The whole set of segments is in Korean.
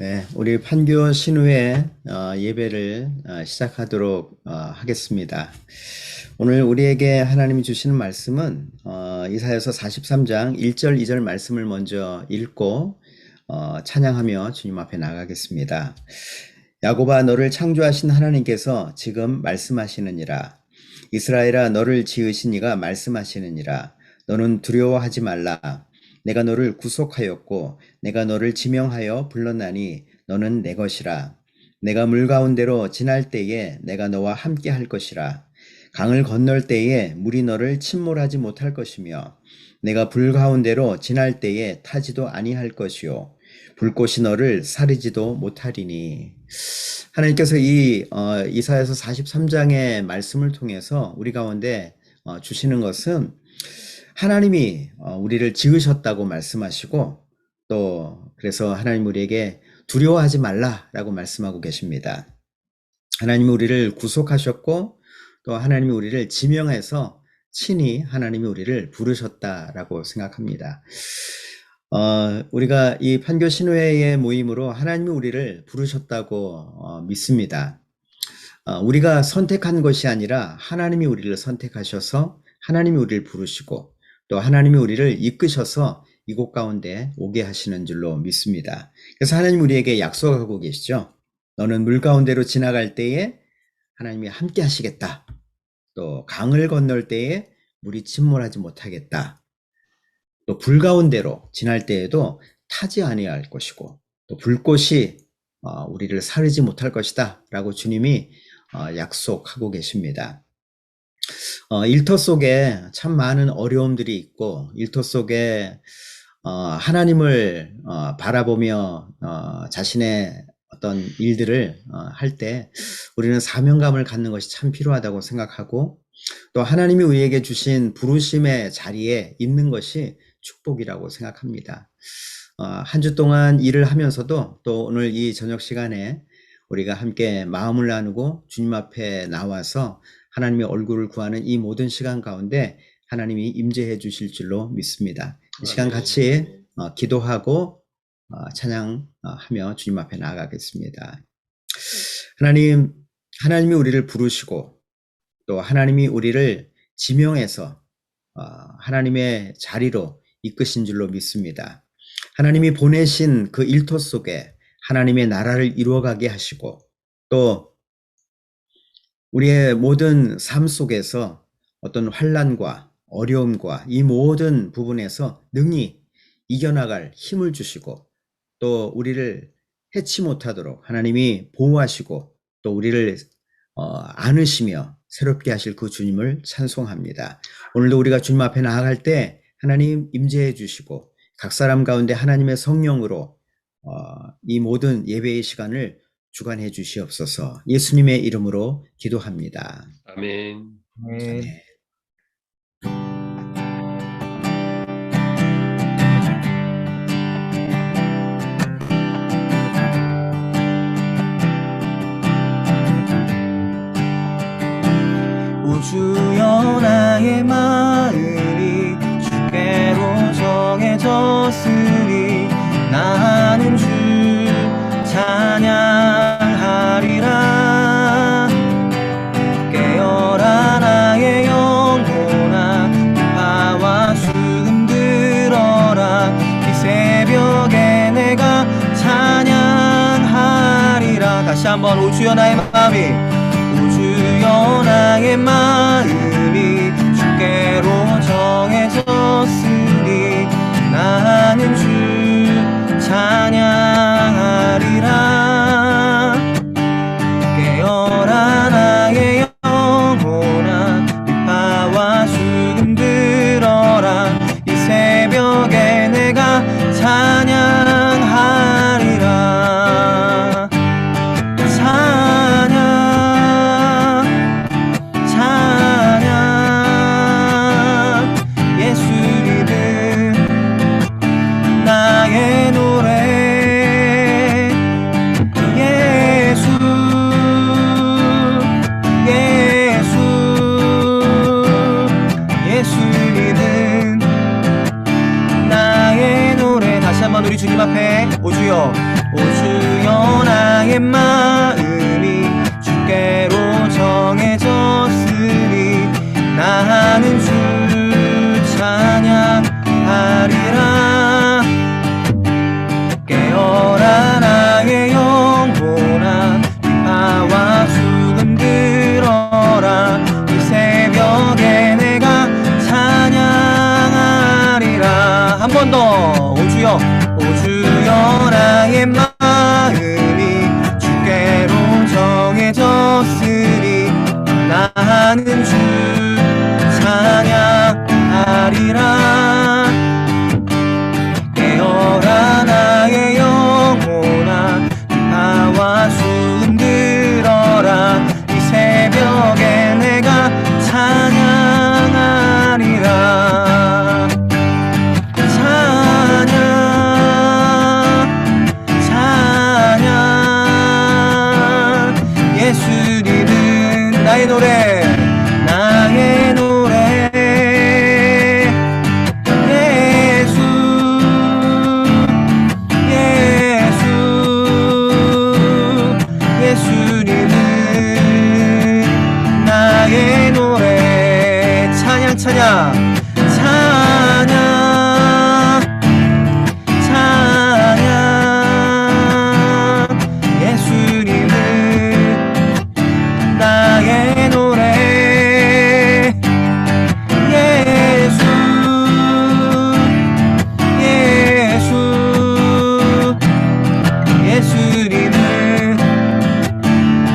네, 우리 판교 신후회 예배를 시작하도록 하겠습니다. 오늘 우리에게 하나님이 주시는 말씀은 이사야서 43장 1절 2절 말씀을 먼저 읽고 찬양하며 주님 앞에 나가겠습니다. 야곱아, 너를 창조하신 하나님께서 지금 말씀하시느니라. 이스라엘아, 너를 지으신 이가 말씀하시느니라. 너는 두려워하지 말라. 내가 너를 구속하였고 내가 너를 지명하여 불렀나니 너는 내 것이라. 내가 물 가운데로 지날 때에 내가 너와 함께 할 것이라. 강을 건널 때에 물이 너를 침몰하지 못할 것이며 내가 불 가운데로 지날 때에 타지도 아니할 것이요 불꽃이 너를 사르지도 못하리니. 하나님께서 이 이사야서 43장의 말씀을 통해서 우리 가운데 주시는 것은 하나님이 우리를 지으셨다고 말씀하시고, 또 그래서 하나님 우리에게 두려워하지 말라라고 말씀하고 계십니다. 하나님이 우리를 구속하셨고 또 하나님이 우리를 지명해서 친히 하나님이 우리를 부르셨다라고 생각합니다. 우리가 이 판교 신후회의 모임으로 하나님이 우리를 부르셨다고 믿습니다. 우리가 선택한 것이 아니라 하나님이 우리를 선택하셔서 하나님이 우리를 부르시고 또 하나님이 우리를 이끄셔서 이곳 가운데 오게 하시는 줄로 믿습니다. 그래서 하나님 우리에게 약속하고 계시죠. 너는 물 가운데로 지나갈 때에 하나님이 함께 하시겠다. 또 강을 건널 때에 물이 침몰하지 못하겠다. 또 불 가운데로 지날 때에도 타지 아니할 것이고 또 불꽃이 우리를 사르지 못할 것이다 라고 주님이 약속하고 계십니다. 일터 속에 참 많은 어려움들이 있고 일터 속에 하나님을 바라보며 자신의 어떤 일들을 할 때 우리는 사명감을 갖는 것이 참 필요하다고 생각하고, 또 하나님이 우리에게 주신 부르심의 자리에 있는 것이 축복이라고 생각합니다. 한 주 동안 일을 하면서도 또 오늘 이 저녁 시간에 우리가 함께 마음을 나누고 주님 앞에 나와서 하나님의 얼굴을 구하는 이 모든 시간 가운데 하나님이 임재해 주실 줄로 믿습니다. 이 시간 같이 기도하고 찬양하며 주님 앞에 나아가겠습니다. 하나님이 우리를 부르시고 또 하나님이 우리를 지명해서 하나님의 자리로 이끄신 줄로 믿습니다. 하나님이 보내신 그 일터 속에 하나님의 나라를 이루어가게 하시고 또 우리의 모든 삶 속에서 어떤 환난과 어려움과 이 모든 부분에서 능히 이겨나갈 힘을 주시고 또 우리를 해치 못하도록 하나님이 보호하시고 또 우리를 안으시며 새롭게 하실 그 주님을 찬송합니다. 오늘도 우리가 주님 앞에 나아갈 때 하나님 임재해 주시고 각 사람 가운데 하나님의 성령으로 이 모든 예배의 시간을 주관해 주시옵소서. 예수님의 이름으로 기도합니다. 아멘. 아멘. 우주여 나의 마음이 주께로 정해졌으니 나는 주 찬양하리라. 깨어라 나의 영혼아, 비파와 수금 들어라. 이 새벽에 내가 찬양하리라. 다시 한번 우주여 나의 마음이, 우주여 나의 마음이 주께로 정해졌으니 나는 주 찬양하리라. 깨어라 나의 영혼아, 비파와 수금 들어라. 이 새벽에 내가 찬양하리라. 찬양 예수 이름 우리 주님 앞에 오주여 오주여 나의 마음이 주께로 정해졌으니 나는 주 찬양하리라. 깨어라 나의 영혼아 비파와 수금 들어라. 이 새벽에 내가 찬양하리라. 한 번 더 오주여 오주여 나의 마음이 주께로 정해졌으니 나는 주 찬양하리라. 깨어라 나의 영혼아 비파와 수금 들어라. 이 새벽에 내가 찬양하리라. 찬양 찬양 예수님은 나의 노래 나의 노래 예수 예수 예수님은 나의 노래. 찬양 찬양 찬양 찬양 예수님은 나의 노래 예수 예수 예수님은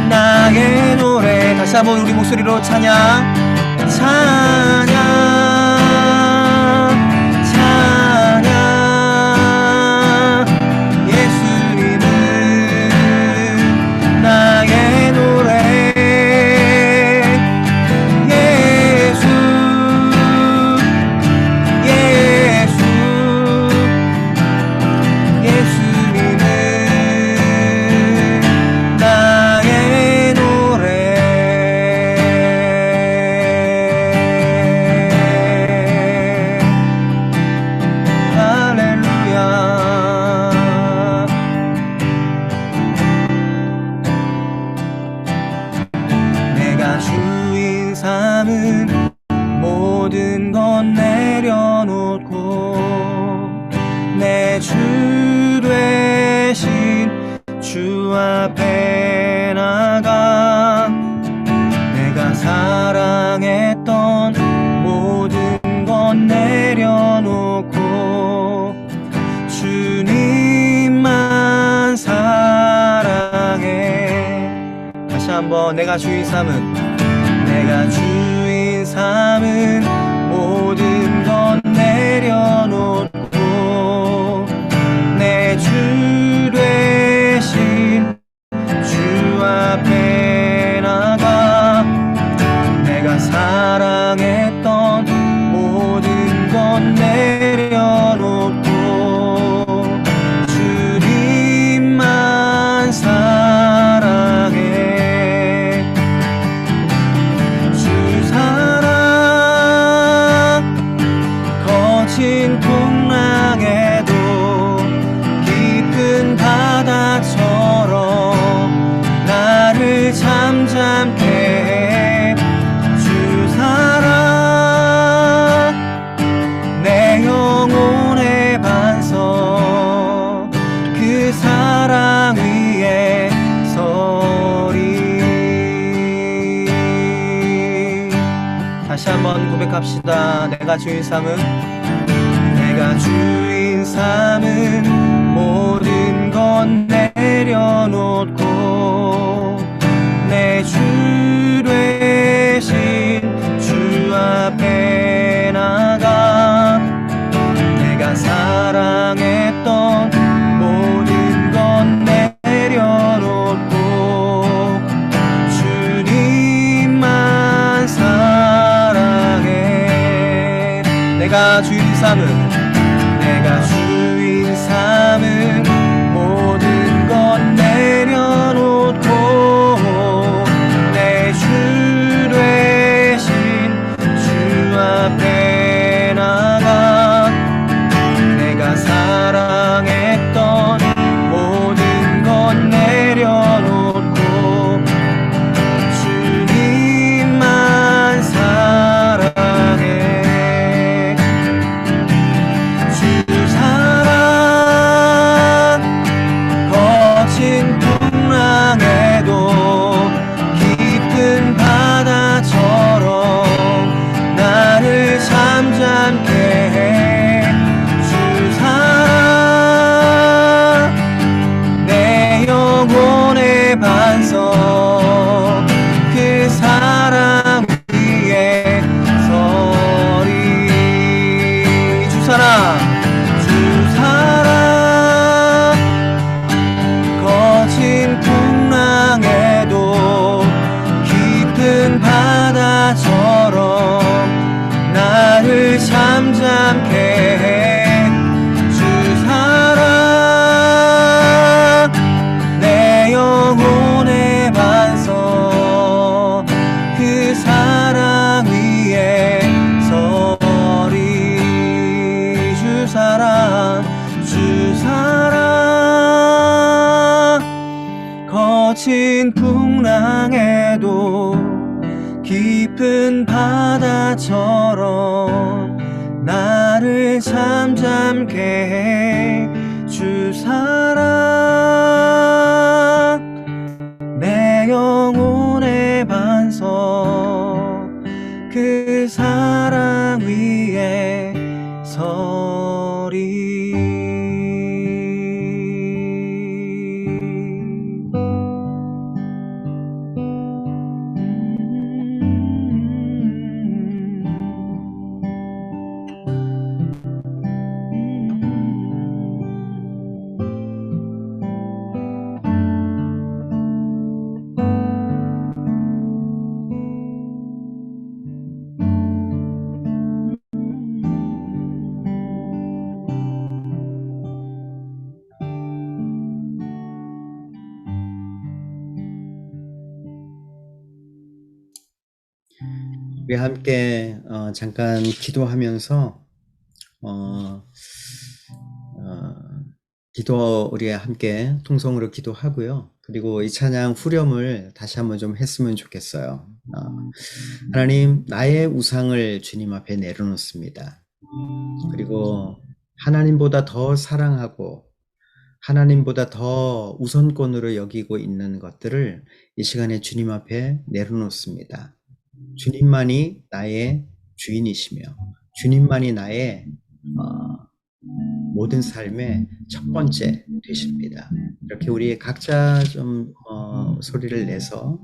나의 노래. 다시 한번 우리 목소리로 찬양 찬양 찬양 예수님은 나의 노래 예수 예수 예수님은 나의 노래. 할렐루야. 내가 주인 삼은 모든 것 내려놓고 내 주 되신 주 앞에 나가 내가 사랑했던 모든 것 내려놓고 주님만 사랑해. 다시 한번 내가 주인 삼은 내가 주인 삼은 모든 것 내려놓고 내 주 되신 주 앞에 나가 내가 사랑했던 모든 것 내려놓고 주님만 사랑해. 주 사랑 거친 풍랑에도 깊은 바다처럼 나를 잠잠케 해. 주 사랑 내 영혼의 반석 그 사랑 위에 서리. 다시 한번 고백합시다. 내가 주인 삼은 내가 주인 삼은 모든 것 내려놓고 내 주 되신 주 앞에 나가 내가 사랑했던 모든 것 내려놓고 주님만 사랑해. 내가 주인 삼은 내가 주인 삼은 거친 풍랑에도 깊은 바다처럼 나를 잠잠게 해 주 사랑 내 영혼의 반석 그 사랑 위에 서리. 우리 함께 잠깐 기도하면서 기도 우리 함께 통성으로 기도하고요. 그리고 이 찬양 후렴을 다시 한번 좀 했으면 좋겠어요. 하나님, 나의 우상을 주님 앞에 내려놓습니다. 그리고 하나님보다 더 사랑하고 하나님보다 더 우선권으로 여기고 있는 것들을 이 시간에 주님 앞에 내려놓습니다. 주님만이 나의 주인이시며 주님만이 나의 모든 삶의 첫 번째 되십니다. 이렇게 우리 각자 좀 소리를 내서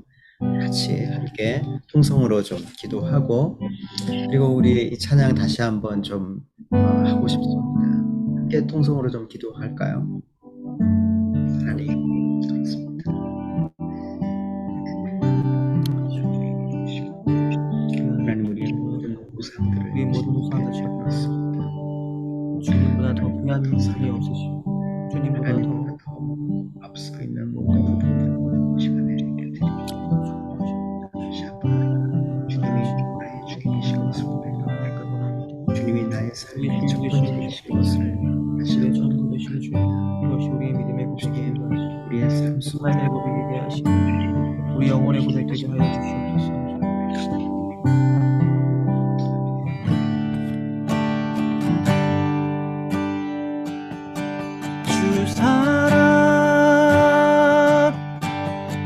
같이 함께 통성으로 좀 기도하고, 그리고 우리 이 찬양 다시 한번 좀 하고 싶습니다. 함께 통성으로 좀 기도할까요? 하나님, 그렇습니다. 하나님, 우리의 모든 우상들을 제거했습니다. 주님보다 더 귀한 분이 없으시고 주님보다 하나님보다 더 앞서 있는 모든 부분들을 시간에 드립니다. 다시 한번 주님이 나의 주인이신 것을 고백합니다. 주님이 나의 삶의 첫 번째이신 것을 다시 우리의 한번 전부 되신 주님, 이것이 우리의 믿음의 고백입니다. 우리의 삶 속에 삶의 고백이게 하시고 우리 영혼의 고백 되게 하여 주시옵소서. 주 사랑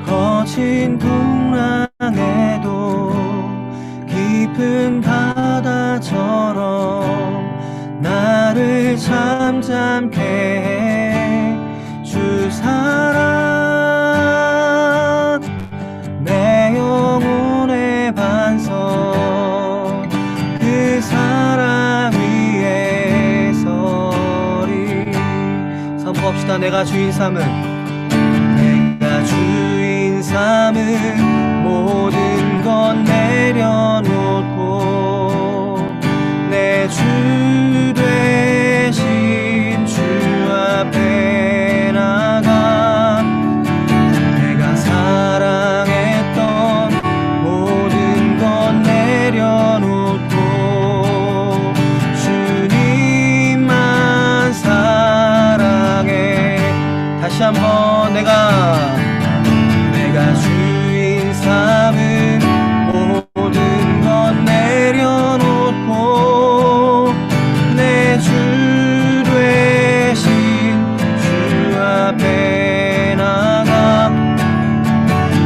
거친 풍랑에도 깊은 바다처럼 나를 잠잠게 해 주 사랑 내 영혼의 반석 그 사랑 위에 서리. 선포합시다. 내가 주인 삼은 모든 건 내려놓고 내 주 되신 주 앞에 나가 내가 사랑했던 모든 건 내려놓고 주님만 사랑해. 다시 한번 내가 주인 삼은 모든 건 내려놓고 내 주 되신 주 앞에 나가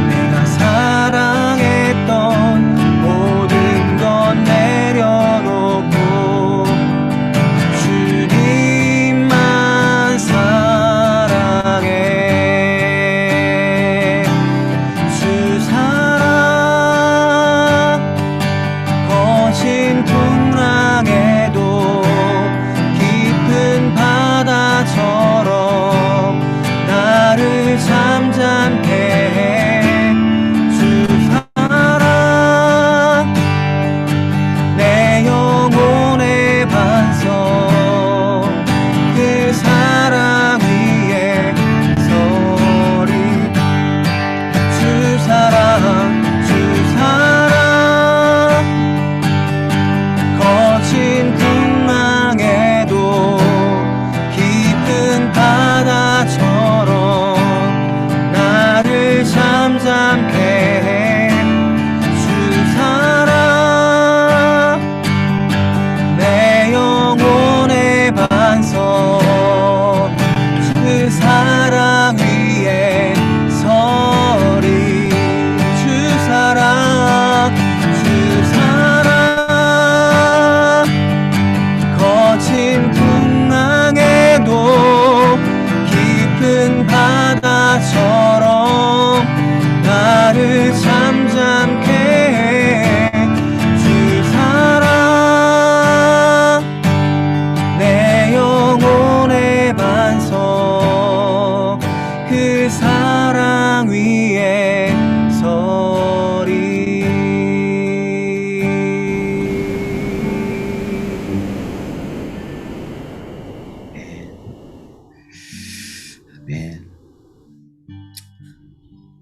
내가 사랑했던 모든 건 내려놓고 주님만 사랑해. 큰 바다처럼 나를 잠잠케 해. 주 사랑 내 영혼의 반석 그 사랑 위에 서리. 아멘.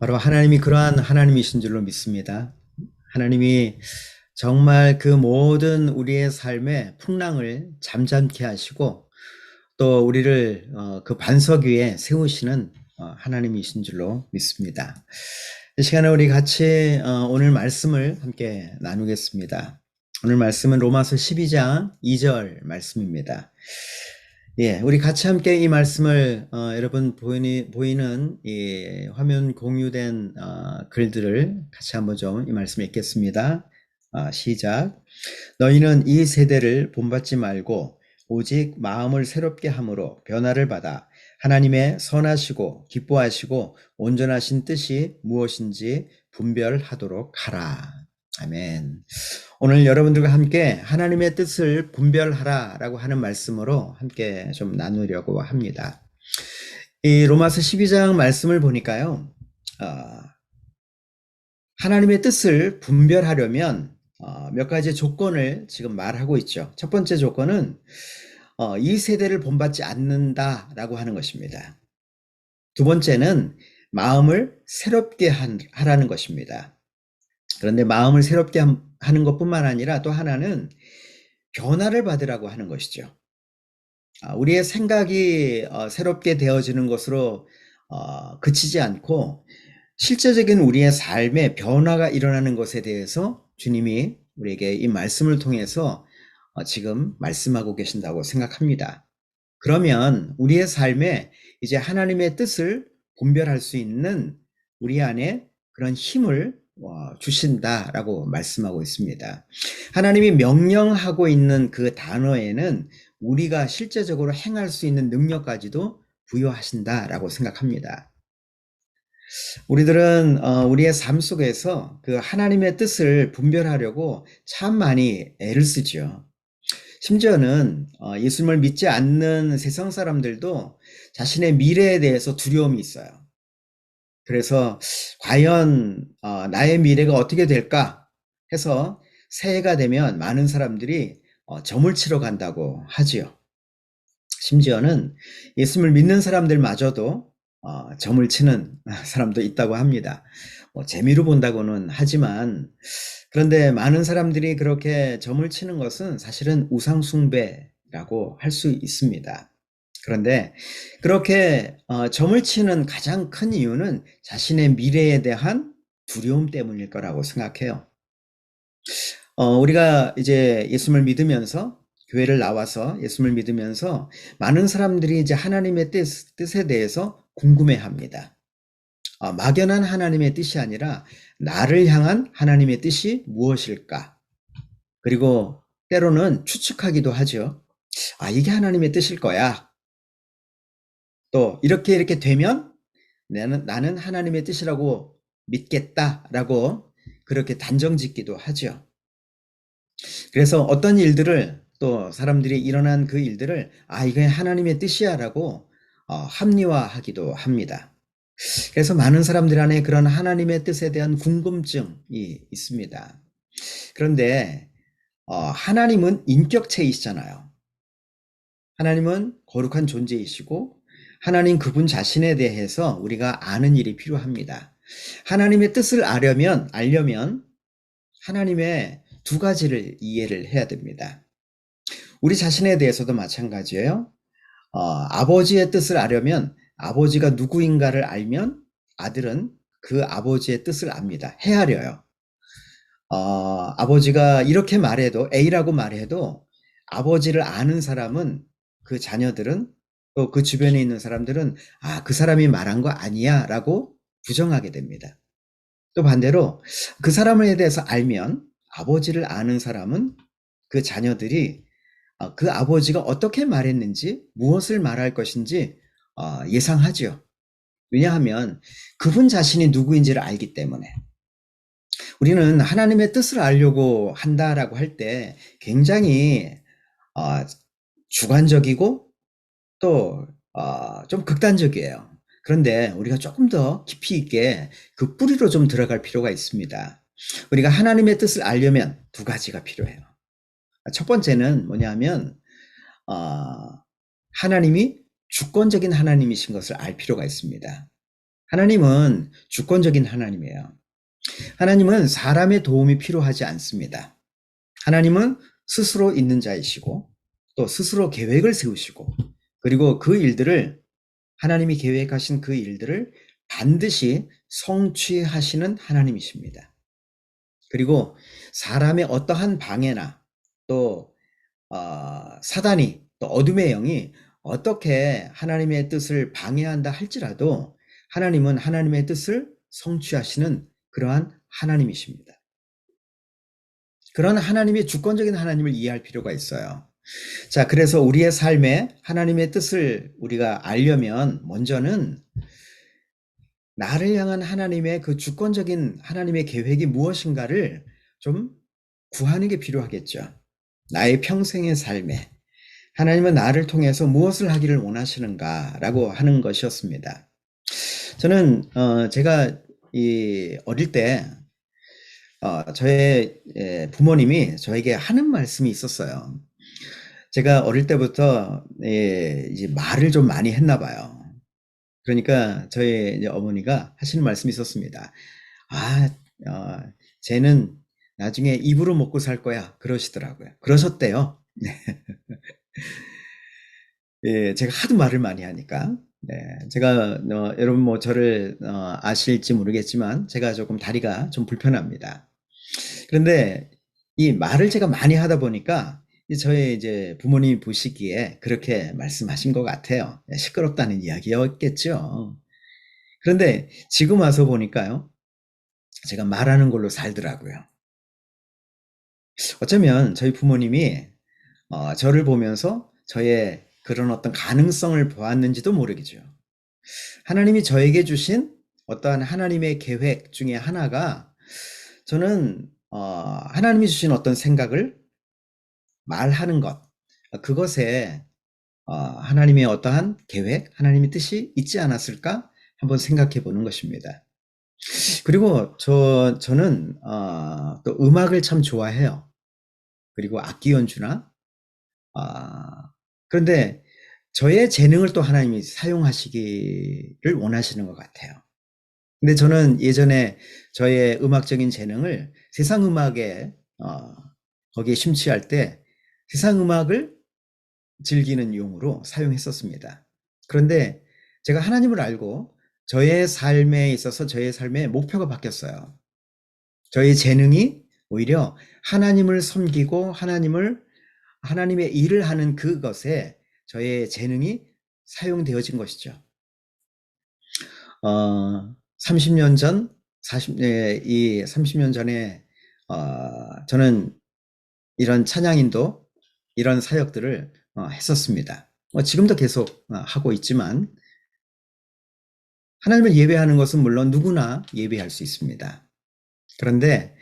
바로 하나님이 그러한 하나님이신 줄로 믿습니다. 하나님이 정말 그 모든 우리의 삶의 풍랑을 잠잠케 하시고 또 우리를 그 반석 위에 세우시는 하나님이신 줄로 믿습니다. 이 시간에 우리 같이 오늘 말씀을 함께 나누겠습니다. 오늘 말씀은 로마서 12장 2절 말씀입니다. 예, 우리 같이 함께 이 말씀을 여러분 보이는 이 화면 공유된 글들을 같이 한번 좀 이 말씀 읽겠습니다. 시작. 너희는 이 세대를 본받지 말고 오직 마음을 새롭게 함으로 변화를 받아 하나님의 선하시고 기뻐하시고 온전하신 뜻이 무엇인지 분별하도록 하라. 아멘. 오늘 여러분들과 함께 하나님의 뜻을 분별하라 라고 하는 말씀으로 함께 좀 나누려고 합니다. 이 로마서 12장 말씀을 보니까요, 하나님의 뜻을 분별하려면 몇 가지 조건을 지금 말하고 있죠. 첫 번째 조건은 이 세대를 본받지 않는다라고 하는 것입니다. 두 번째는 마음을 새롭게 하라는 것입니다. 그런데 마음을 새롭게 하는 것뿐만 아니라 또 하나는 변화를 받으라고 하는 것이죠. 우리의 생각이 새롭게 되어지는 것으로 그치지 않고 실제적인 우리의 삶에 변화가 일어나는 것에 대해서 주님이 우리에게 이 말씀을 통해서 지금 말씀하고 계신다고 생각합니다. 그러면 우리의 삶에 이제 하나님의 뜻을 분별할 수 있는 우리 안에 그런 힘을 주신다라고 말씀하고 있습니다. 하나님이 명령하고 있는 그 단어에는 우리가 실제적으로 행할 수 있는 능력까지도 부여하신다라고 생각합니다. 우리들은 우리의 삶 속에서 그 하나님의 뜻을 분별하려고 참 많이 애를 쓰죠. 심지어는 예수님을 믿지 않는 세상 사람들도 자신의 미래에 대해서 두려움이 있어요. 그래서 과연 나의 미래가 어떻게 될까 해서 새해가 되면 많은 사람들이 점을 치러 간다고 하지요. 심지어는 예수님을 믿는 사람들마저도 점을 치는 사람도 있다고 합니다. 재미로 본다고는 하지만 그런데 많은 사람들이 그렇게 점을 치는 것은 사실은 우상 숭배라고 할 수 있습니다. 그런데 그렇게 점을 치는 가장 큰 이유는 자신의 미래에 대한 두려움 때문일 거라고 생각해요. 우리가 이제 예수님을 믿으면서 교회를 나와서 예수님을 믿으면서 많은 사람들이 이제 하나님의 뜻에 대해서 궁금해합니다. 막연한 하나님의 뜻이 아니라 나를 향한 하나님의 뜻이 무엇일까? 그리고 때로는 추측하기도 하죠. 이게 하나님의 뜻일 거야. 또 이렇게 되면 나는 하나님의 뜻이라고 믿겠다라고 그렇게 단정짓기도 하죠. 그래서 어떤 일들을 또 사람들이 일어난 그 일들을 이게 하나님의 뜻이야 라고 합리화하기도 합니다. 그래서 많은 사람들 안에 그런 하나님의 뜻에 대한 궁금증이 있습니다. 그런데 하나님은 인격체이시잖아요. 하나님은 거룩한 존재이시고 하나님 그분 자신에 대해서 우리가 아는 일이 필요합니다. 하나님의 뜻을 알려면 하나님의 두 가지를 이해를 해야 됩니다. 우리 자신에 대해서도 마찬가지예요. 아버지의 뜻을 알려면 아버지가 누구인가를 알면 아들은 그 아버지의 뜻을 압니다. 헤아려요. 아버지가 이렇게 말해도 A라고 말해도 아버지를 아는 사람은 그 자녀들은 또 그 주변에 있는 사람들은 그 사람이 말한 거 아니야 라고 부정하게 됩니다. 또 반대로 그 사람에 대해서 알면 아버지를 아는 사람은 그 자녀들이 그 아버지가 어떻게 말했는지 무엇을 말할 것인지 예상하죠. 왜냐하면 그분 자신이 누구인지를 알기 때문에. 우리는 하나님의 뜻을 알려고 한다라고 할 때 굉장히 어, 주관적이고 또 좀 극단적이에요. 그런데 우리가 조금 더 깊이 있게 그 뿌리로 좀 들어갈 필요가 있습니다. 우리가 하나님의 뜻을 알려면 두 가지가 필요해요. 첫 번째는 뭐냐면 하나님이 주권적인 하나님이신 것을 알 필요가 있습니다. 하나님은 주권적인 하나님이에요. 하나님은 사람의 도움이 필요하지 않습니다. 하나님은 스스로 있는 자이시고 또 스스로 계획을 세우시고 그리고 그 일들을 하나님이 계획하신 그 일들을 반드시 성취하시는 하나님이십니다. 그리고 사람의 어떠한 방해나 또 사단이 또 어둠의 영이 어떻게 하나님의 뜻을 방해한다 할지라도 하나님은 하나님의 뜻을 성취하시는 그러한 하나님이십니다. 그런 하나님의 주권적인 하나님을 이해할 필요가 있어요. 자, 그래서 우리의 삶에 하나님의 뜻을 우리가 알려면 먼저는 나를 향한 하나님의 그 주권적인 하나님의 계획이 무엇인가를 좀 구하는 게 필요하겠죠. 나의 평생의 삶에 하나님은 나를 통해서 무엇을 하기를 원하시는가라고 하는 것이었습니다. 저는 제가 어릴 때 저의 부모님이 저에게 하는 말씀이 있었어요. 제가 어릴 때부터 이제 말을 좀 많이 했나 봐요. 그러니까 저희 이제 어머니가 하시는 말씀이 있었습니다. 쟤는 나중에 입으로 먹고 살 거야. 그러시더라고요. 그러셨대요. 네. 예, 제가 하도 말을 많이 하니까. 네, 제가 여러분 뭐 저를 아실지 모르겠지만 제가 조금 다리가 좀 불편합니다. 그런데 이 말을 제가 많이 하다 보니까 저희 이제 부모님이 보시기에 그렇게 말씀하신 것 같아요. 시끄럽다는 이야기였겠죠. 그런데 지금 와서 보니까요, 제가 말하는 걸로 살더라고요. 어쩌면 저희 부모님이 저를 보면서 저의 그런 어떤 가능성을 보았는지도 모르겠죠. 하나님이 저에게 주신 어떠한 하나님의 계획 중에 하나가 저는 하나님이 주신 어떤 생각을 말하는 것, 그것에 하나님의 어떠한 계획, 하나님의 뜻이 있지 않았을까 한번 생각해 보는 것입니다. 그리고 저는 또 음악을 참 좋아해요. 그리고 악기 연주나 그런데 저의 재능을 또 하나님이 사용하시기를 원하시는 것 같아요. 근데 저는 예전에 저의 음악적인 재능을 세상 음악에 거기에 심취할 때 세상 음악을 즐기는 용으로 사용했었습니다. 그런데 제가 하나님을 알고 저의 삶에 있어서 저의 삶의 목표가 바뀌었어요. 저의 재능이 오히려 하나님을 섬기고 하나님의 일을 하는 그것에 저의 재능이 사용되어진 것이죠. 30년 전, 30년 전에 저는 이런 찬양인도 이런 사역들을 했었습니다. 지금도 계속 하고 있지만 하나님을 예배하는 것은 물론 누구나 예배할 수 있습니다. 그런데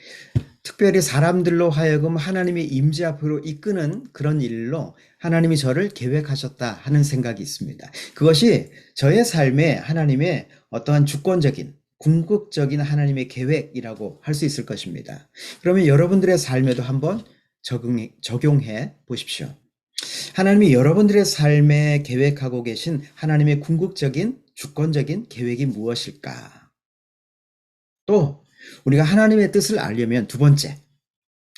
특별히 사람들로 하여금 하나님의 임재 앞으로 이끄는 그런 일로 하나님이 저를 계획하셨다 하는 생각이 있습니다. 그것이 저의 삶에 하나님의 어떠한 주권적인 궁극적인 하나님의 계획이라고 할 수 있을 것입니다. 그러면 여러분들의 삶에도 한번 적용해 보십시오. 하나님이 여러분들의 삶에 계획하고 계신 하나님의 궁극적인 주권적인 계획이 무엇일까? 또 우리가 하나님의 뜻을 알려면 두 번째,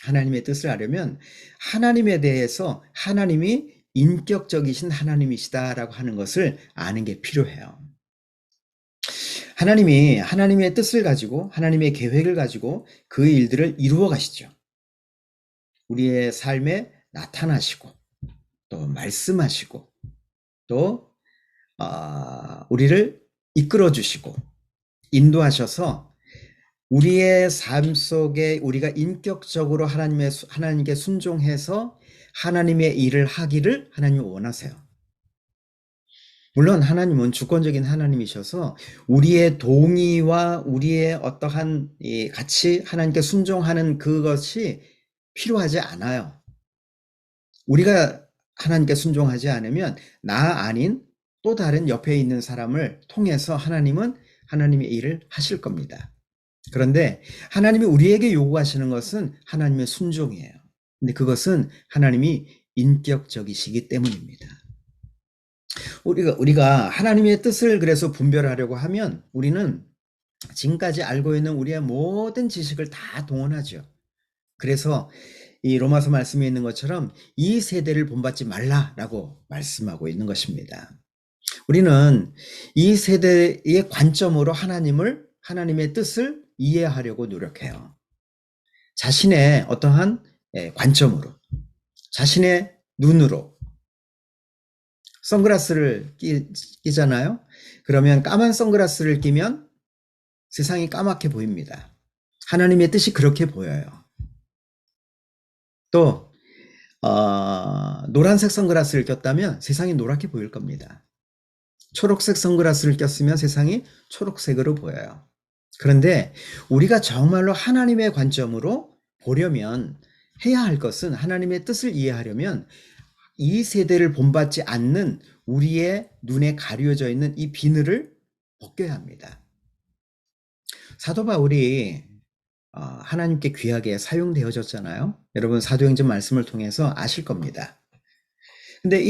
하나님의 뜻을 알려면 하나님에 대해서 하나님이 인격적이신 하나님이시다라고 하는 것을 아는 게 필요해요. 하나님이 하나님의 뜻을 가지고 하나님의 계획을 가지고 그 일들을 이루어 가시죠. 우리의 삶에 나타나시고 또 말씀하시고 또 우리를 이끌어 주시고 인도하셔서 우리의 삶 속에 우리가 인격적으로 하나님께 순종해서 하나님의 일을 하기를 하나님이 원하세요. 물론 하나님은 주권적인 하나님이셔서 우리의 동의와 우리의 어떠한 같이 하나님께 순종하는 그것이 필요하지 않아요. 우리가 하나님께 순종하지 않으면 나 아닌 또 다른 옆에 있는 사람을 통해서 하나님은 하나님의 일을 하실 겁니다. 그런데 하나님이 우리에게 요구하시는 것은 하나님의 순종이에요. 근데 그것은 하나님이 인격적이시기 때문입니다. 우리가 하나님의 뜻을 그래서 분별하려고 하면 우리는 지금까지 알고 있는 우리의 모든 지식을 다 동원하죠. 그래서 이 로마서 말씀에 있는 것처럼 이 세대를 본받지 말라라고 말씀하고 있는 것입니다. 우리는 이 세대의 관점으로 하나님의 뜻을 이해하려고 노력해요. 자신의 어떠한 관점으로, 자신의 눈으로. 선글라스를 끼잖아요. 그러면 까만 선글라스를 끼면 세상이 까맣게 보입니다. 하나님의 뜻이 그렇게 보여요. 또 노란색 선글라스를 꼈다면 세상이 노랗게 보일 겁니다. 초록색 선글라스를 꼈으면 세상이 초록색으로 보여요. 그런데 우리가 정말로 하나님의 관점으로 보려면 해야 할 것은 하나님의 뜻을 이해하려면 이 세대를 본받지 않는 우리의 눈에 가려져 있는 이 비늘을 벗겨야 합니다. 사도 바울이 하나님께 귀하게 사용되어졌잖아요. 여러분 사도행전 말씀을 통해서 아실 겁니다. 근데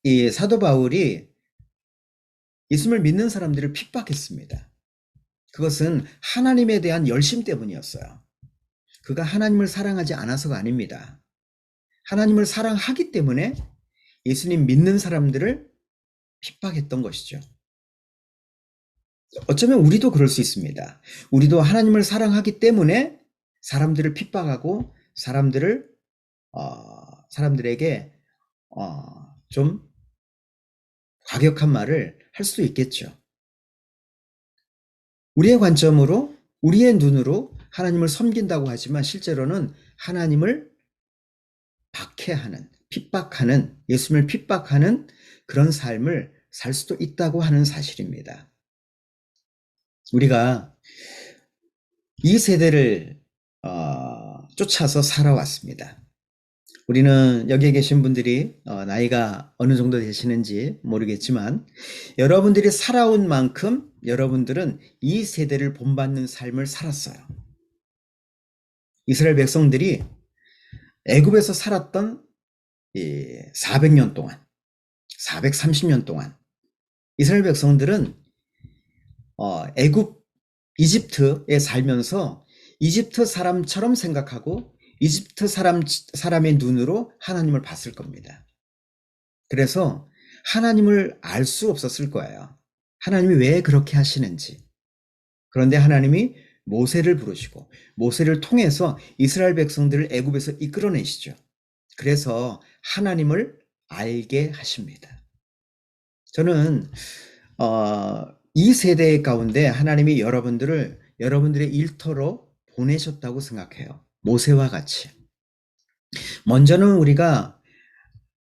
이 사도 바울이 예수님을 믿는 사람들을 핍박했습니다. 그것은 하나님에 대한 열심 때문이었어요. 그가 하나님을 사랑하지 않아서가 아닙니다. 하나님을 사랑하기 때문에 예수님 믿는 사람들을 핍박했던 것이죠. 어쩌면 우리도 그럴 수 있습니다. 우리도 하나님을 사랑하기 때문에 사람들을 핍박하고 사람들에게 좀 과격한 말을 할 수도 있겠죠. 우리의 관점으로, 우리의 눈으로 하나님을 섬긴다고 하지만 실제로는 하나님을 박해하는, 핍박하는, 예수님을 핍박하는 그런 삶을 살 수도 있다고 하는 사실입니다. 우리가 이 세대를 쫓아서 살아왔습니다. 우리는 여기에 계신 분들이 나이가 어느 정도 되시는지 모르겠지만 여러분들이 살아온 만큼 여러분들은 이 세대를 본받는 삶을 살았어요. 이스라엘 백성들이 애굽에서 살았던 400년 동안, 430년 동안 이스라엘 백성들은 이집트에 살면서 이집트 사람처럼 생각하고 이집트 사람의 눈으로 하나님을 봤을 겁니다. 그래서 하나님을 알 수 없었을 거예요. 하나님이 왜 그렇게 하시는지. 그런데 하나님이 모세를 부르시고 모세를 통해서 이스라엘 백성들을 애굽에서 이끌어내시죠. 그래서 하나님을 알게 하십니다. 저는 이 세대 가운데 하나님이 여러분들의 일터로 보내셨다고 생각해요. 모세와 같이. 먼저는 우리가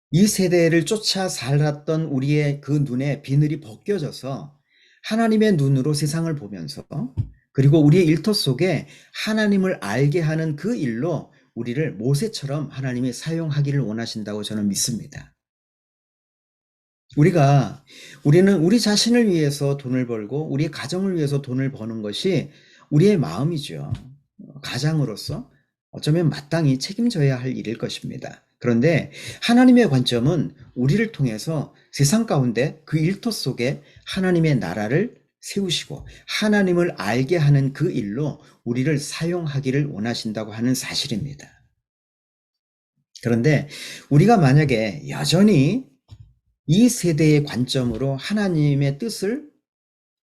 이 세대를 쫓아 살았던 우리의 그 눈에 비늘이 벗겨져서 하나님의 눈으로 세상을 보면서 그리고 우리의 일터 속에 하나님을 알게 하는 그 일로 우리를 모세처럼 하나님이 사용하기를 원하신다고 저는 믿습니다. 우리는 우리 자신을 위해서 돈을 벌고 우리 가정을 위해서 돈을 버는 것이 우리의 마음이죠. 가장으로서 어쩌면 마땅히 책임져야 할 일일 것입니다. 그런데 하나님의 관점은 우리를 통해서 세상 가운데 그 일터 속에 하나님의 나라를 세우시고 하나님을 알게 하는 그 일로 우리를 사용하기를 원하신다고 하는 사실입니다. 그런데 우리가 만약에 여전히 이 세대의 관점으로 하나님의 뜻을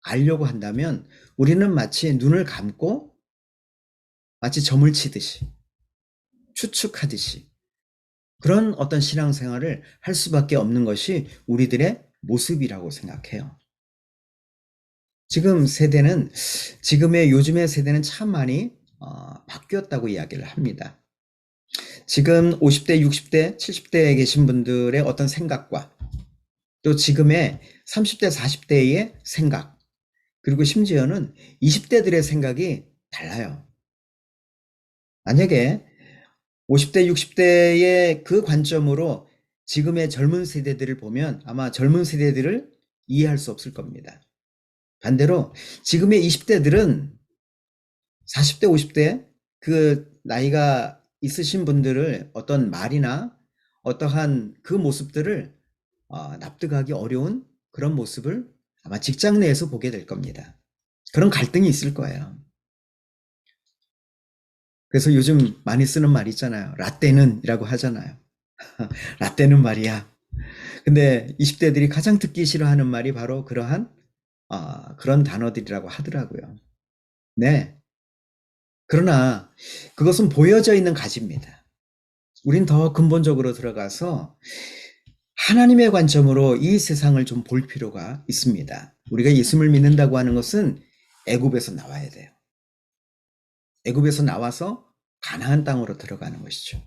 알려고 한다면 우리는 마치 눈을 감고 마치 점을 치듯이 추측하듯이 그런 어떤 신앙생활을 할 수밖에 없는 것이 우리들의 모습이라고 생각해요. 요즘의 세대는 참 많이 바뀌었다고 이야기를 합니다. 지금 50대, 60대, 70대에 계신 분들의 어떤 생각과 또 지금의 30대, 40대의 생각, 그리고 심지어는 20대들의 생각이 달라요. 만약에 50대, 60대의 그 관점으로 지금의 젊은 세대들을 보면 아마 젊은 세대들을 이해할 수 없을 겁니다. 반대로 지금의 20대들은 40대, 50대 그 나이가 있으신 분들을 어떤 말이나 어떠한 그 모습들을 납득하기 어려운 그런 모습을 아마 직장 내에서 보게 될 겁니다. 그런 갈등이 있을 거예요. 그래서 요즘 많이 쓰는 말 있잖아요. 라떼는 이라고 하잖아요. 라떼는 말이야. 근데 20대들이 가장 듣기 싫어하는 말이 바로 그러한 그런 단어들이라고 하더라고요. 네. 그러나 그것은 보여져 있는 가지입니다. 우린 더 근본적으로 들어가서 하나님의 관점으로 이 세상을 좀 볼 필요가 있습니다. 우리가 예수님을 믿는다고 하는 것은 애굽에서 나와야 돼요. 애굽에서 나와서 가나안 땅으로 들어가는 것이죠.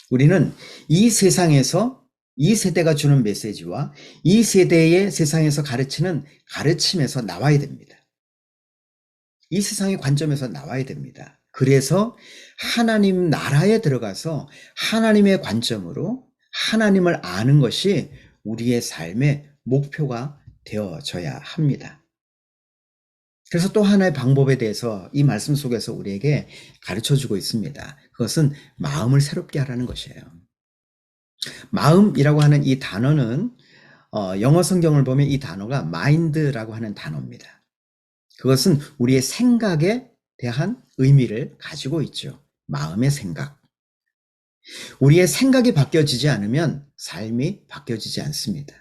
우리는 이 세상에서 이 세대가 주는 메시지와 이 세대의 세상에서 가르치는 가르침에서 나와야 됩니다. 이 세상의 관점에서 나와야 됩니다. 그래서 하나님 나라에 들어가서 하나님의 관점으로 하나님을 아는 것이 우리의 삶의 목표가 되어져야 합니다. 그래서 또 하나의 방법에 대해서 이 말씀 속에서 우리에게 가르쳐주고 있습니다. 그것은 마음을 새롭게 하라는 것이에요. 마음이라고 하는 이 단어는 영어 성경을 보면 이 단어가 mind라고 하는 단어입니다. 그것은 우리의 생각에 대한 의미를 가지고 있죠. 마음의 생각. 우리의 생각이 바뀌어지지 않으면 삶이 바뀌어지지 않습니다.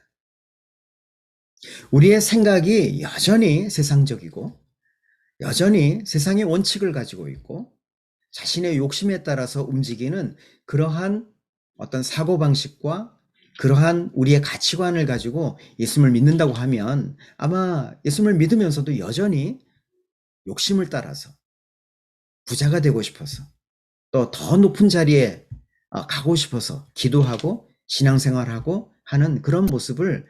우리의 생각이 여전히 세상적이고 여전히 세상의 원칙을 가지고 있고 자신의 욕심에 따라서 움직이는 그러한 어떤 사고방식과 그러한 우리의 가치관을 가지고 예수님을 믿는다고 하면 아마 예수님을 믿으면서도 여전히 욕심을 따라서 부자가 되고 싶어서 또 더 높은 자리에 가고 싶어서 기도하고 신앙생활하고 하는 그런 모습을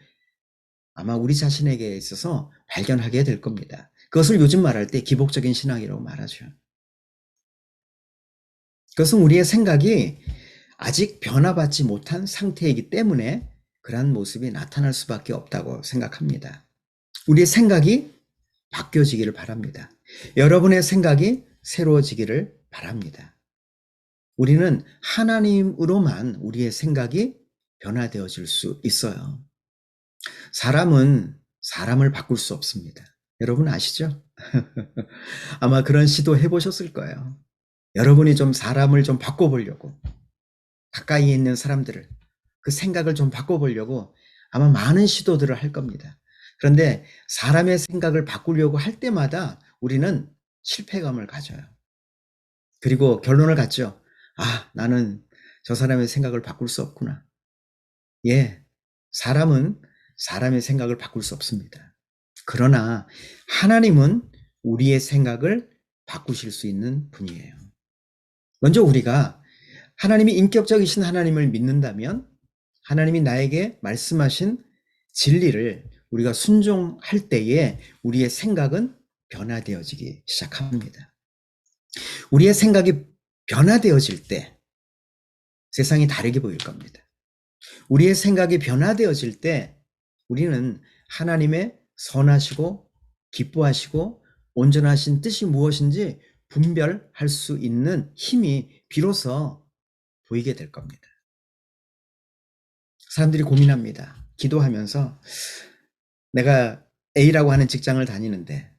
아마 우리 자신에게 있어서 발견하게 될 겁니다. 그것을 요즘 말할 때 기복적인 신앙이라고 말하죠. 그것은 우리의 생각이 아직 변화받지 못한 상태이기 때문에 그러한 모습이 나타날 수밖에 없다고 생각합니다. 우리의 생각이 바뀌어지기를 바랍니다. 여러분의 생각이 새로워지기를 바랍니다. 우리는 하나님으로만 우리의 생각이 변화되어질 수 있어요. 사람은 사람을 바꿀 수 없습니다. 여러분 아시죠? 아마 그런 시도 해보셨을 거예요. 여러분이 좀 사람을 좀 바꿔보려고 가까이에 있는 사람들을 그 생각을 좀 바꿔보려고 아마 많은 시도들을 할 겁니다. 그런데 사람의 생각을 바꾸려고 할 때마다 우리는 실패감을 가져요. 그리고 결론을 갖죠. 나는 저 사람의 생각을 바꿀 수 없구나. 예, 사람은 사람의 생각을 바꿀 수 없습니다. 그러나 하나님은 우리의 생각을 바꾸실 수 있는 분이에요. 먼저 우리가 하나님이 인격적이신 하나님을 믿는다면 하나님이 나에게 말씀하신 진리를 우리가 순종할 때에 우리의 생각은 변화되어지기 시작합니다. 우리의 생각이 변화되어질 때 세상이 다르게 보일 겁니다. 우리의 생각이 변화되어질 때 우리는 하나님의 선하시고 기뻐하시고 온전하신 뜻이 무엇인지 분별할 수 있는 힘이 비로소 보이게 될 겁니다. 사람들이 고민합니다. 기도하면서 내가 A라고 하는 직장을 다니는데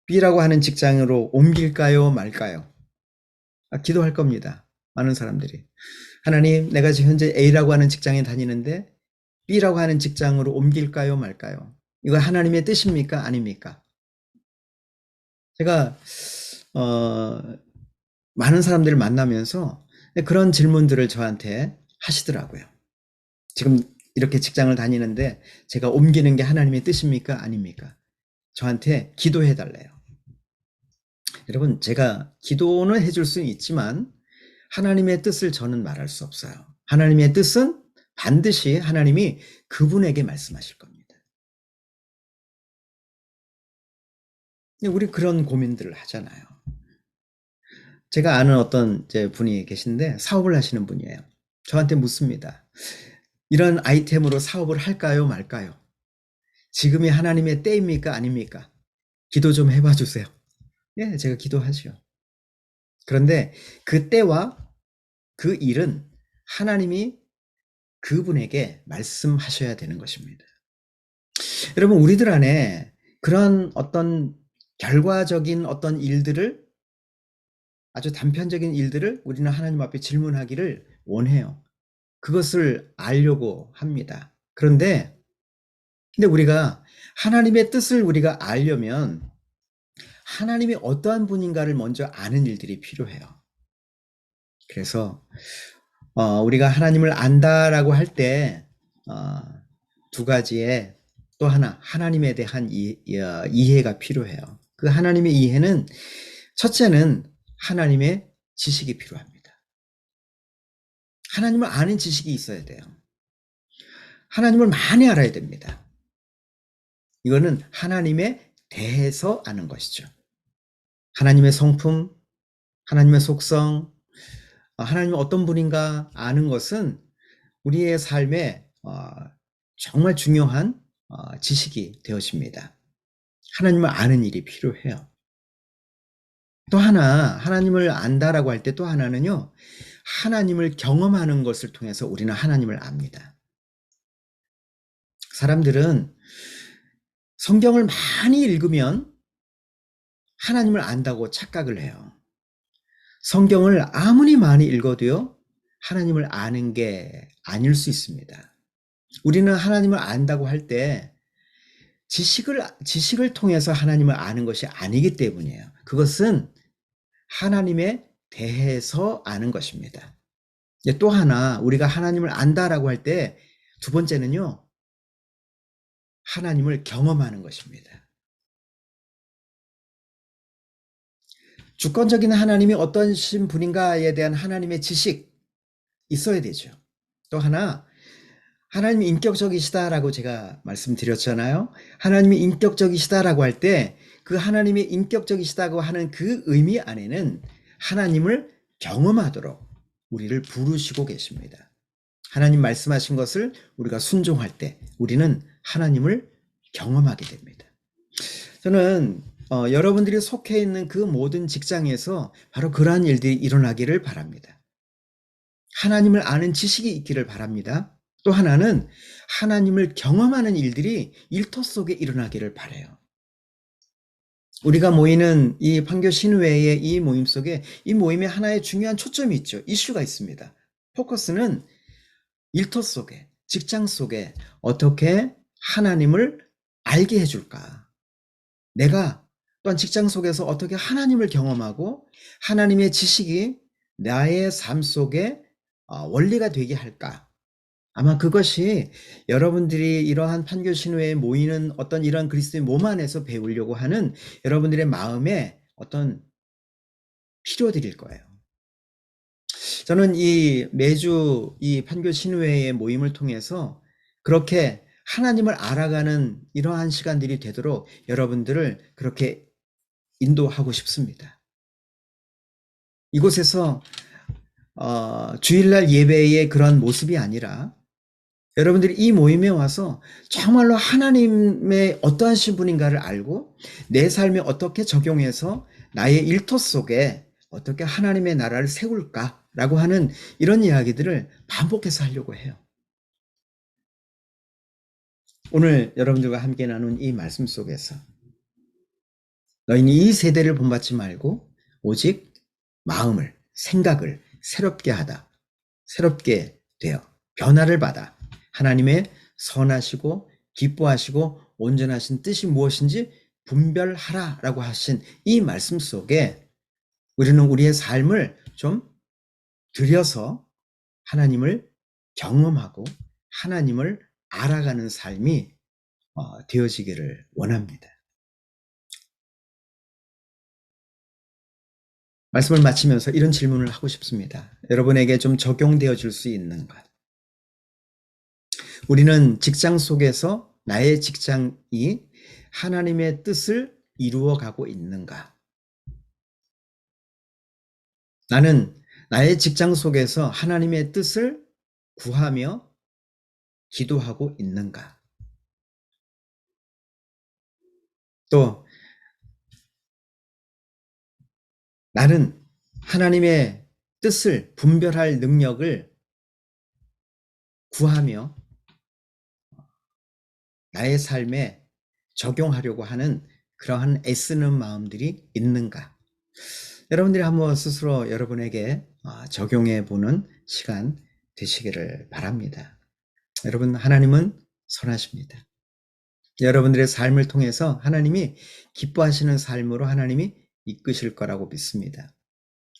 B라고 하는 직장으로 옮길까요 말까요? 기도할 겁니다. 많은 사람들이. 하나님, 내가 지금 현재 A라고 하는 직장에 다니는데 B라고 하는 직장으로 옮길까요 말까요? 이거 하나님의 뜻입니까? 아닙니까? 제가 많은 사람들을 만나면서 그런 질문들을 저한테 하시더라고요. 지금 이렇게 직장을 다니는데 제가 옮기는 게 하나님의 뜻입니까? 아닙니까? 저한테 기도해 달래요. 여러분, 제가 기도는 해줄 수는 있지만 하나님의 뜻을 저는 말할 수 없어요. 하나님의 뜻은 반드시 하나님이 그분에게 말씀하실 겁니다. 근데 우리 그런 고민들을 하잖아요. 제가 아는 어떤 이제 분이 계신데 사업을 하시는 분이에요. 저한테 묻습니다. 이런 아이템으로 사업을 할까요, 말까요? 지금이 하나님의 때입니까, 아닙니까? 기도 좀 해봐 주세요. 예, 제가 기도하죠. 그런데 그 때와 그 일은 하나님이 그분에게 말씀하셔야 되는 것입니다. 여러분, 우리들 안에 그런 어떤 결과적인 어떤 일들을, 아주 단편적인 일들을 우리는 하나님 앞에 질문하기를 원해요. 그것을 알려고 합니다. 근데 우리가 하나님의 뜻을 우리가 알려면 하나님이 어떠한 분인가를 먼저 아는 일들이 필요해요. 그래서 우리가 하나님을 안다라고 할 때 두 가지의 또 하나 하나님에 대한 이해가 필요해요. 그 하나님의 이해는 첫째는 하나님의 지식이 필요합니다. 하나님을 아는 지식이 있어야 돼요. 하나님을 많이 알아야 됩니다. 이거는 하나님에 대해서 아는 것이죠. 하나님의 성품, 하나님의 속성, 하나님은 어떤 분인가 아는 것은 우리의 삶에 정말 중요한 지식이 되어집니다. 하나님을 아는 일이 필요해요. 또 하나, 하나님을 안다라고 할 때 또 하나는요, 하나님을 경험하는 것을 통해서 우리는 하나님을 압니다. 사람들은 성경을 많이 읽으면 하나님을 안다고 착각을 해요. 성경을 아무리 많이 읽어도요, 하나님을 아는 게 아닐 수 있습니다. 우리는 하나님을 안다고 할 때 지식을 통해서 하나님을 아는 것이 아니기 때문이에요. 그것은 하나님에 대해서 아는 것입니다. 또 하나, 우리가 하나님을 안다라고 할 때 두 번째는요, 하나님을 경험하는 것입니다. 주권적인 하나님이 어떤 분인가에 대한 하나님의 지식 있어야 되죠. 또 하나, 하나님이 인격적이시다라고 제가 말씀드렸잖아요. 하나님이 인격적이시다라고 할 때 그 하나님이 인격적이시다고 하는 그 의미 안에는 하나님을 경험하도록 우리를 부르시고 계십니다. 하나님 말씀하신 것을 우리가 순종할 때 우리는 하나님을 경험하게 됩니다. 저는 여러분들이 속해 있는 그 모든 직장에서 바로 그러한 일들이 일어나기를 바랍니다. 하나님을 아는 지식이 있기를 바랍니다. 또 하나는 하나님을 경험하는 일들이 일터 속에 일어나기를 바라요. 우리가 모이는 이 판교 신우회의 이 모임 속에 이 모임에 하나의 중요한 초점이 있죠. 이슈가 있습니다. 포커스는 일터 속에, 직장 속에 어떻게 하나님을 알게 해줄까? 내가 또한 직장 속에서 어떻게 하나님을 경험하고 하나님의 지식이 나의 삶 속에 원리가 되게 할까? 아마 그것이 여러분들이 이러한 판교 신우회에 모이는 어떤 이러한 그리스도의 몸 안에서 배우려고 하는 여러분들의 마음의 어떤 필요들일 거예요. 저는 매주 이 판교 신우회의 모임을 통해서 그렇게 하나님을 알아가는 이러한 시간들이 되도록 여러분들을 그렇게 인도하고 싶습니다. 이곳에서 주일날 예배의 그런 모습이 아니라 여러분들이 이 모임에 와서 정말로 하나님의 어떠하신 분인가를 알고 내 삶에 어떻게 적용해서 나의 일터 속에 어떻게 하나님의 나라를 세울까라고 하는 이런 이야기들을 반복해서 하려고 해요. 오늘 여러분들과 함께 나눈 이 말씀 속에서 너희는 이 세대를 본받지 말고 오직 마음을, 생각을 새롭게 되어 변화를 받아 하나님의 선하시고 기뻐하시고 온전하신 뜻이 무엇인지 분별하라라고 하신 이 말씀 속에 우리는 우리의 삶을 좀 들여서 하나님을 경험하고 하나님을 알아가는 삶이 되어지기를 원합니다. 말씀을 마치면서 이런 질문을 하고 싶습니다. 여러분에게 좀 적용되어질 수 있는 것. 우리는 직장 속에서 나의 직장이 하나님의 뜻을 이루어가고 있는가? 나는 나의 직장 속에서 하나님의 뜻을 구하며 기도하고 있는가? 또 나는 하나님의 뜻을 분별할 능력을 구하며 나의 삶에 적용하려고 하는 그러한 애쓰는 마음들이 있는가? 여러분들이 한번 스스로 여러분에게 적용해 보는 시간 되시기를 바랍니다. 여러분, 하나님은 선하십니다. 여러분들의 삶을 통해서 하나님이 기뻐하시는 삶으로 하나님이 이끄실 거라고 믿습니다.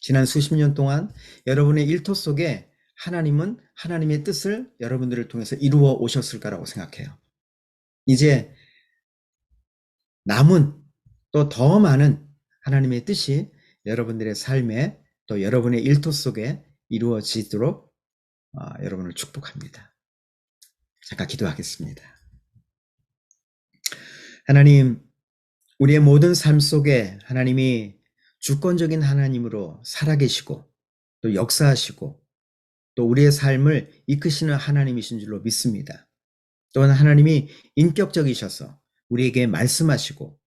지난 수십 년 동안 여러분의 일터 속에 하나님은 하나님의 뜻을 여러분들을 통해서 이루어 오셨을 거라고 생각해요. 이제 남은 또 더 많은 하나님의 뜻이 여러분들의 삶에 또 여러분의 일터 속에 이루어지도록 여러분을 축복합니다. 잠깐 기도하겠습니다. 하나님, 우리의 모든 삶 속에 하나님이 주권적인 하나님으로 살아계시고 또 역사하시고 또 우리의 삶을 이끄시는 하나님이신 줄로 믿습니다. 또한 하나님이 인격적이셔서 우리에게 말씀하시고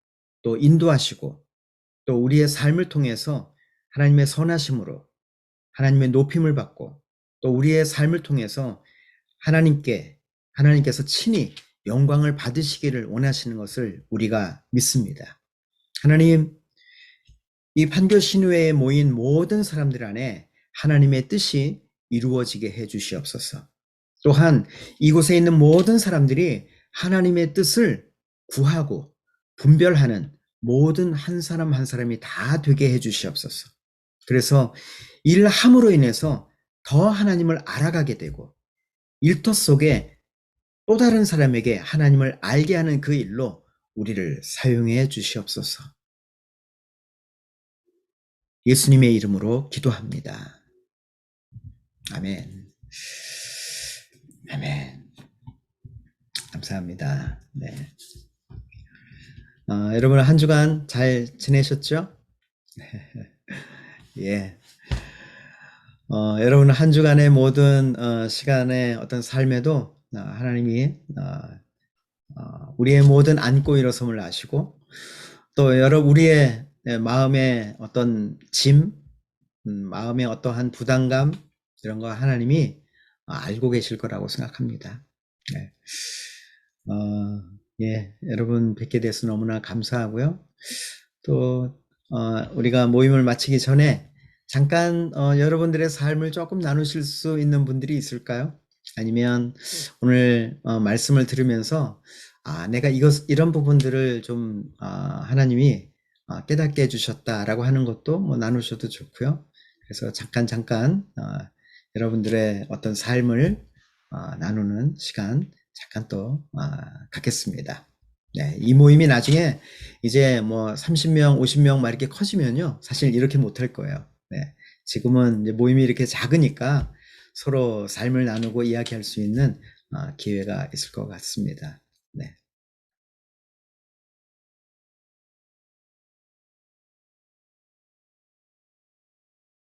또 인도하시고 또 우리의 삶을 통해서 하나님의 선하심으로 하나님의 높임을 받고 또 우리의 삶을 통해서 하나님께서 친히 영광을 받으시기를 원하시는 것을 우리가 믿습니다. 하나님, 이 판교신회에 모인 모든 사람들 안에 하나님의 뜻이 이루어지게 해 주시옵소서. 또한 이곳에 있는 모든 사람들이 하나님의 뜻을 구하고 분별하는 모든 한 사람 한 사람이 다 되게 해 주시옵소서. 그래서 일함으로 인해서 더 하나님을 알아가게 되고 일터 속에 또 다른 사람에게 하나님을 알게 하는 그 일로 우리를 사용해 주시옵소서. 예수님의 이름으로 기도합니다. 아멘. 아멘. 감사합니다. 네. 여러분 한 주간 잘 지내셨죠? 예. 여러분 한 주간의 모든 시간의 어떤 삶에도 하나님이 우리의 모든 안고 일어섬을 아시고 또 우리의 마음의 어떤 짐, 마음의 어떠한 부담감 이런 거 하나님이 알고 계실 거라고 생각합니다. 네. 예, 여러분 뵙게 돼서 너무나 감사하고요. 또 우리가 모임을 마치기 전에 잠깐 여러분들의 삶을 조금 나누실 수 있는 분들이 있을까요? 아니면 오늘 말씀을 들으면서 내가 이런 부분들을 좀 하나님이 깨닫게 해주셨다라고 하는 것도 뭐 나누셔도 좋고요. 그래서 잠깐 여러분들의 어떤 삶을 나누는 시간 잠깐 또 갖겠습니다. 네, 이 모임이 나중에 이제 뭐 30명, 50명 막 이렇게 커지면요, 사실 이렇게 못할 거예요. 네, 지금은 이제 모임이 이렇게 작으니까 서로 삶을 나누고 이야기할 수 있는 기회가 있을 것 같습니다.